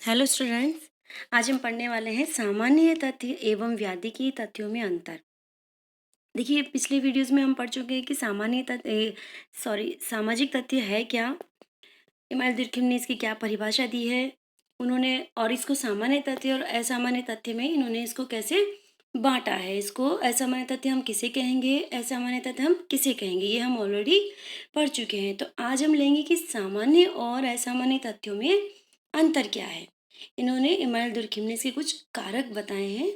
Hello students. आज हम पढ़ने वाले हैं सामान्य तथ्य एवं व्याधिकीय तथ्यों में अंतर। देखिए, पिछले वीडियोस में हम पढ़ चुके हैं कि सामाजिक तथ्य है क्या। इमानुएल दुर्कheim ने इसकी क्या परिभाषा दी है उन्होंने, और इसको सामान्य तथ्य और असामान्य तथ्य में इन्होंने इसको कैसे बांटा है। इसको असामान्य तथ्य हम किसे कहेंगे, असामान्य तथ्य हम किसे कहेंगे, ये हम ऑलरेडी पढ़ चुके हैं। तो आज हम लेंगे कि सामान्य और असामान्य तथ्यों में अंतर क्या है। इन्होंने इमानुएल दुर्कheim ने इसके कुछ कारक बताए हैं,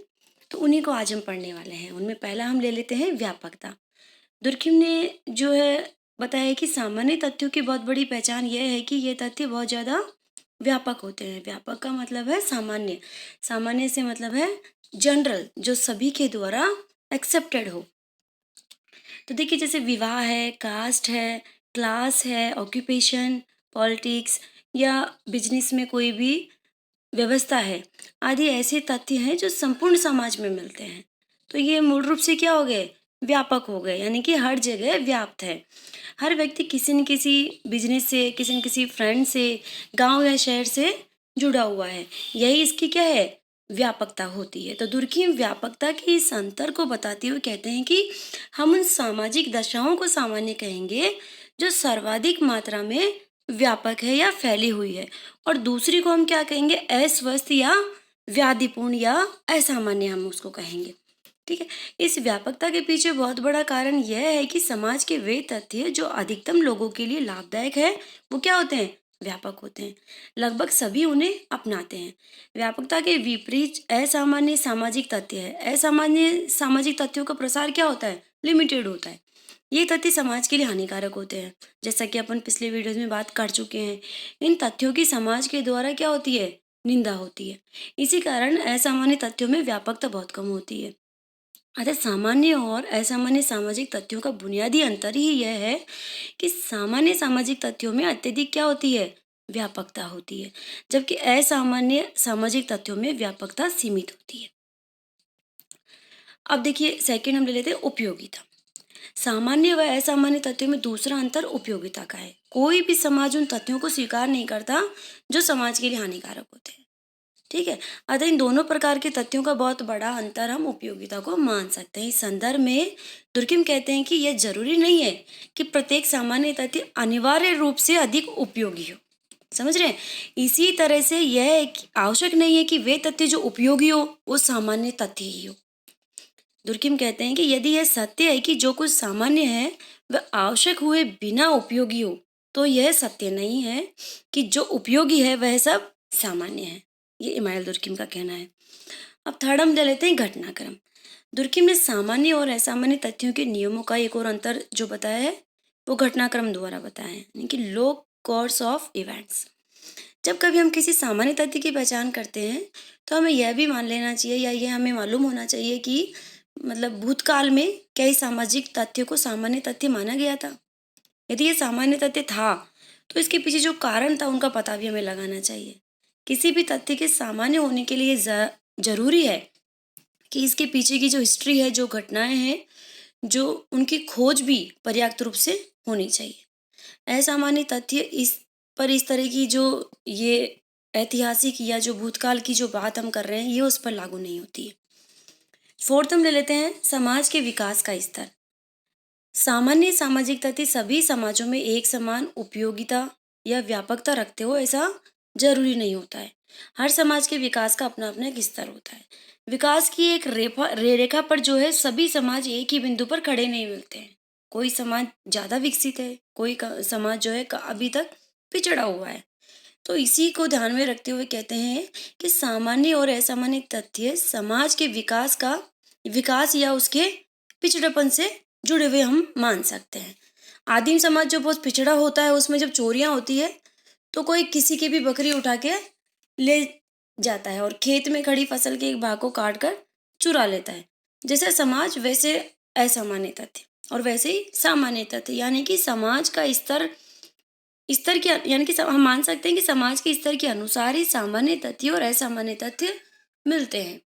तो उन्हीं को आज हम पढ़ने वाले हैं। उनमें पहला हम ले लेते हैं व्यापकता। दुर्कheim ने जो है बताया कि सामान्य तथ्यों की बहुत बड़ी पहचान यह है कि ये तथ्य बहुत ज़्यादा व्यापक होते हैं। व्यापक का मतलब है सामान्य, सामान्य से मतलब है जनरल, जो सभी के द्वारा एक्सेप्टेड हो। तो देखिए, जैसे विवाह है, कास्ट है, क्लास है, ऑक्यूपेशन, पॉलिटिक्स या बिजनेस में कोई भी व्यवस्था है आदि ऐसे तथ्य हैं जो संपूर्ण समाज में मिलते हैं। तो ये मूल रूप से क्या हो गए, व्यापक हो गए, यानी कि हर जगह व्याप्त है। हर व्यक्ति किसी न किसी बिजनेस से, किसी न किसी फ्रेंड से, गांव या शहर से जुड़ा हुआ है। यही इसकी क्या है, व्यापकता होती है। तो दुर्कheim व्यापकता के इस अंतर को बताते हुए कहते हैं कि हम उन सामाजिक दशाओं को सामान्य कहेंगे जो सर्वाधिक मात्रा में व्यापक है या फैली हुई है, और दूसरी को हम क्या कहेंगे, अस्वस्थ या व्याधिपूर्ण या असामान्य हम उसको कहेंगे। ठीक है। इस व्यापकता के पीछे बहुत बड़ा कारण यह है कि समाज के वे तथ्य जो अधिकतम लोगों के लिए लाभदायक है वो क्या होते हैं, व्यापक होते हैं। लगभग सभी उन्हें अपनाते हैं। व्यापकता के विपरीत असामान्य सामाजिक तथ्य है। असामान्य सामाजिक तथ्यों का प्रसार क्या होता है, लिमिटेड होता है। ये तथ्य समाज के लिए हानिकारक होते हैं, जैसा कि अपन पिछले वीडियोस में बात कर चुके हैं। इन तथ्यों की समाज के द्वारा क्या होती है, निंदा होती है। इसी कारण असामान्य तथ्यों में व्यापकता बहुत कम होती है। अतः सामान्य और असामान्य सामाजिक तथ्यों का बुनियादी अंतर ही यह है कि सामान्य सामाजिक तथ्यों में अत्यधिक क्या होती है, व्यापकता होती है, जबकि असामान्य सामाजिक तथ्यों में व्यापकता सीमित होती है। अब देखिए, सेकंड हम ले लेते हैं उपयोगिता। सामान्य व असामान्य तथ्यों में दूसरा अंतर उपयोगिता का है। कोई भी समाज उन तथ्यों को स्वीकार नहीं करता जो समाज के लिए हानिकारक होते हैं। ठीक है। अतः इन दोनों प्रकार के तथ्यों का बहुत बड़ा अंतर हम उपयोगिता को मान सकते हैं। इस संदर्भ में दुर्कheim कहते हैं कि यह जरूरी नहीं है कि प्रत्येक सामान्य तथ्य अनिवार्य रूप से अधिक उपयोगी हो। समझ रहे हैं। इसी तरह से यह आवश्यक नहीं है कि वे तथ्य जो उपयोगी हो वो सामान्य तथ्य ही हो। दुर्कheim कहते हैं कि यदि यह सत्य है कि जो कुछ सामान्य है वह आवश्यक हुए बिना उपयोगी हो, तो यह सत्य नहीं है कि जो उपयोगी है वह सब सामान्य है। ये इमानुएल दुर्कheim का कहना है। अब थर्ड हम ले लेते हैं घटनाक्रम। दुर्कheim ने सामान्य और असामान्य तथ्यों के नियमों का एक और अंतर जो बताया है वो घटनाक्रम द्वारा बताया है, यानी कि लो कोर्स ऑफ इवेंट्स। जब कभी हम किसी सामान्य तथ्य की पहचान करते हैं तो हमें यह भी मान लेना चाहिए या ये हमें मालूम होना चाहिए कि मतलब भूतकाल में क्या इस सामाजिक तथ्य को सामान्य तथ्य माना गया था। यदि ये सामान्य तथ्य था तो इसके पीछे जो कारण था उनका पता भी हमें लगाना चाहिए। किसी भी तथ्य के सामान्य होने के लिए जरूरी है कि इसके पीछे की जो हिस्ट्री है, जो घटनाएं हैं, जो उनकी खोज भी पर्याप्त रूप से होनी चाहिए। असामान्य तथ्य इस तरह की जो ये ऐतिहासिक या जो भूतकाल की जो बात हम कर रहे हैं ये उस पर लागू नहीं होती है। फोर्थ हम ले लेते हैं समाज के विकास का स्तर। सामान्य सामाजिक तथ्य सभी समाजों में एक समान उपयोगिता या व्यापकता रखते हो ऐसा जरूरी नहीं होता है। हर समाज के विकास का अपना अपना एक स्तर होता है। विकास की एक रेखा पर जो है सभी समाज एक ही बिंदु पर खड़े नहीं मिलते हैं। कोई समाज ज्यादा विकसित है, कोई समाज जो है अभी तक पिछड़ा हुआ है। तो इसी को ध्यान में रखते हुए कहते हैं कि सामान्य और असामान्य तथ्य समाज के विकास या उसके पिछड़ेपन से जुड़े हुए हम मान सकते हैं। आदिम समाज जो बहुत पिछड़ा होता है उसमें जब चोरियां होती है तो कोई किसी की भी बकरी उठा के ले जाता है और खेत में खड़ी फसल के एक भाग को काट कर चुरा लेता है। जैसे समाज वैसे असामान्य तथ्य और वैसे ही सामान्य तथ्य, यानी कि समाज का स्तर के यानी कि हम मान सकते हैं कि समाज के स्तर के अनुसार ही सामान्य तथ्य और असामान्य तथ्य मिलते हैं।